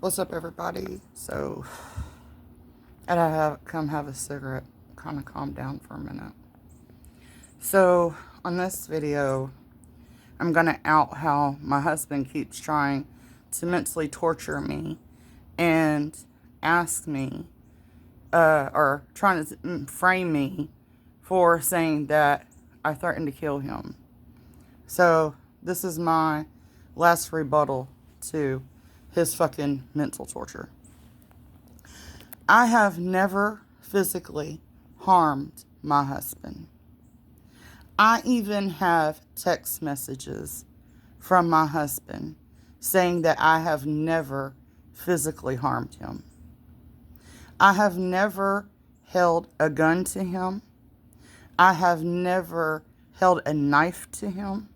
What's up, everybody? So, I have a cigarette, kind of calm down for a minute. So, on this video, I'm gonna out how my husband keeps trying to mentally torture me and ask me, or trying to frame me for saying that I threatened to kill him. So, this is my last rebuttal to his fucking mental torture. I have never physically harmed my husband. I even have text messages from my husband saying that I have never physically harmed him. I have never held a gun to him. I have never held a knife to him.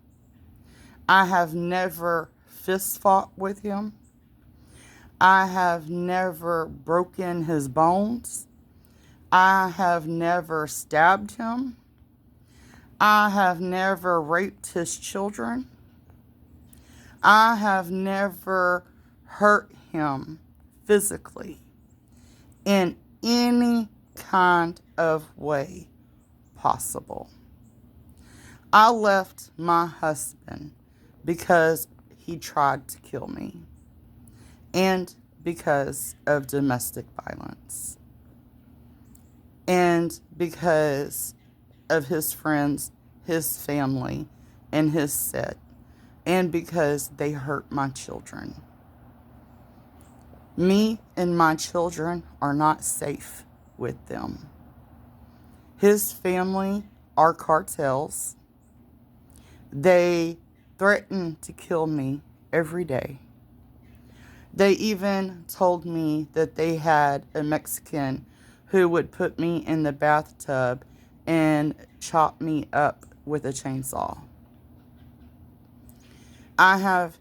I have never fist fought with him. I have never broken his bones. I have never stabbed him. I have never raped his children. I have never hurt him physically in any kind of way possible. I left my husband because he tried to kill me and because of domestic violence and because of his friends, his family, and his set, and because they hurt my children. Me and my children are not safe with them. His family are cartels. They threaten to kill me every day. They even told me that they had a Mexican who would put me in the bathtub and chop me up with a chainsaw. I have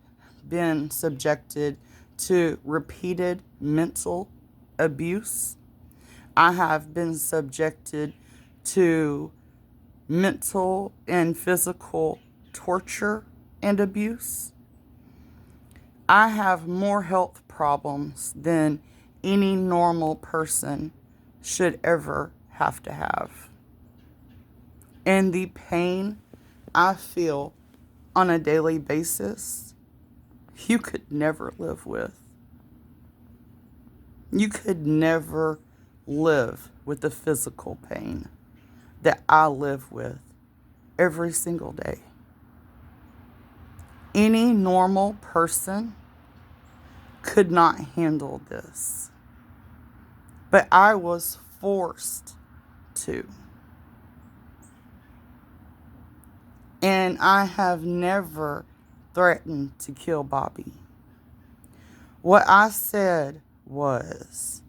been subjected to repeated mental abuse. I have been subjected to mental and physical torture and abuse. I have more health problems than any normal person should ever have to have. And the pain I feel on a daily basis, you could never live with. You could never live with the physical pain that I live with every single day. Any normal person could not handle this, but I was forced to. And I have never threatened to kill Bobby. What I said was,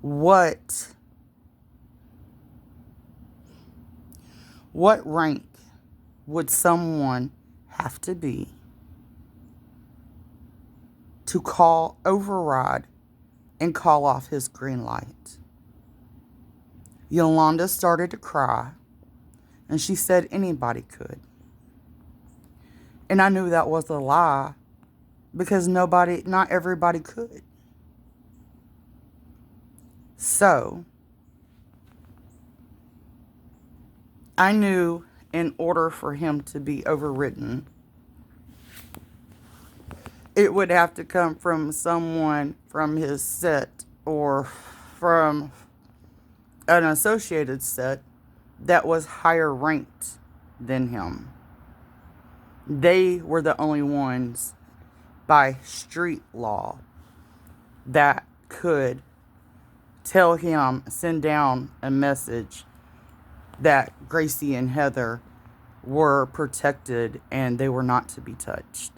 what rank would someone have to be to override and call off his green light? Yolanda started to cry, and she said anybody could. And I knew that was a lie because not everybody could. So, I knew in order for him to be overridden, it would have to come from someone from his set or from an associated set that was higher ranked than him. They were the only ones by street law that could send down a message that Gracie and Heather were protected and they were not to be touched,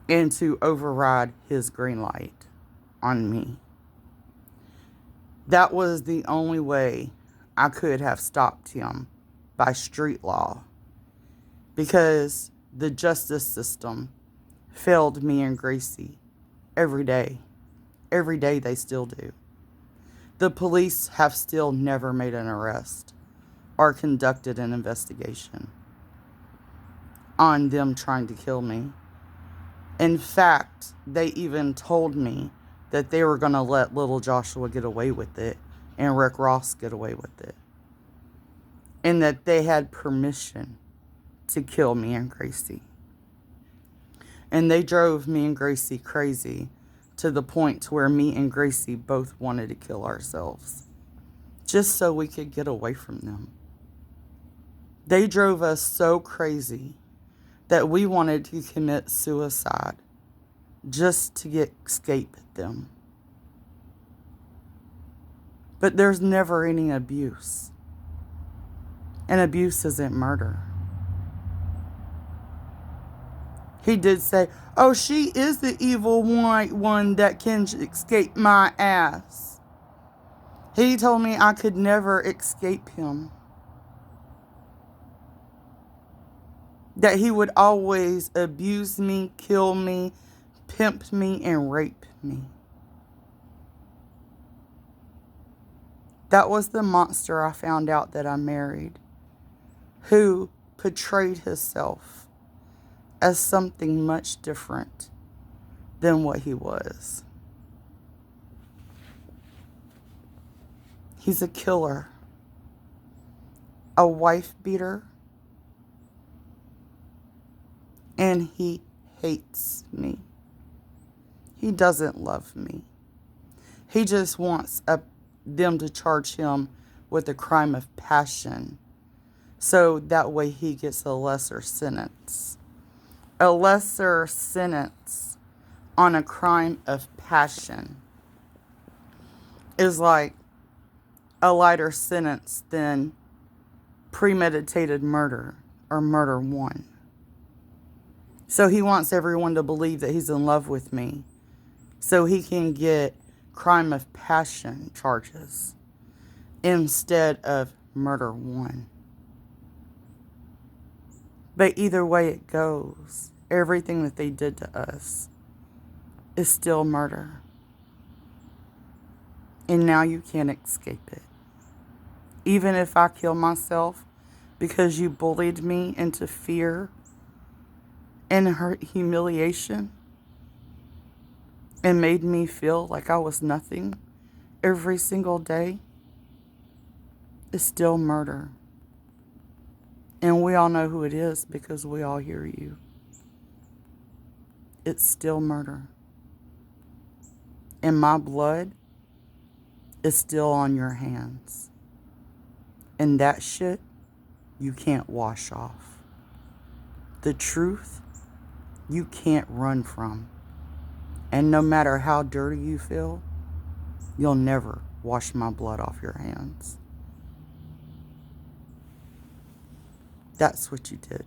and to override his green light on me. That was the only way I could have stopped him by street law, because the justice system failed me and Gracie every day. Every day they still do. The police have still never made an arrest or conducted an investigation on them trying to kill me. In fact, they even told me that they were going to let little Joshua get away with it and Rick Ross get away with it. And that they had permission to kill me and Gracie. And they drove me and Gracie crazy to the point where me and Gracie both wanted to kill ourselves. Just so we could get away from them. They drove us so crazy that we wanted to commit suicide just to escape them. But there's never any abuse. And abuse isn't murder. He did say, oh, she is the evil white one that can escape my ass. He told me I could never escape him. That he would always abuse me, kill me, pimp me, and rape me. That was the monster I found out that I married, who portrayed himself as something much different than what he was. He's a killer, a wife beater, and he hates me. He doesn't love me. He just wants them to charge him with a crime of passion, so that way he gets a lesser sentence. A lesser sentence on a crime of passion is like a lighter sentence than premeditated murder or murder one. So he wants everyone to believe that he's in love with me so he can get crime of passion charges instead of murder one. But either way it goes, everything that they did to us is still murder. And now you can't escape it. Even if I kill myself because you bullied me into fear and humiliation and made me feel like I was nothing every single day, it's still murder. And we all know who it is because we all hear you. It's still murder. And my blood is still on your hands. And that shit, you can't wash off. The truth, you can't run from. And no matter how dirty you feel, you'll never wash my blood off your hands. That's what you did.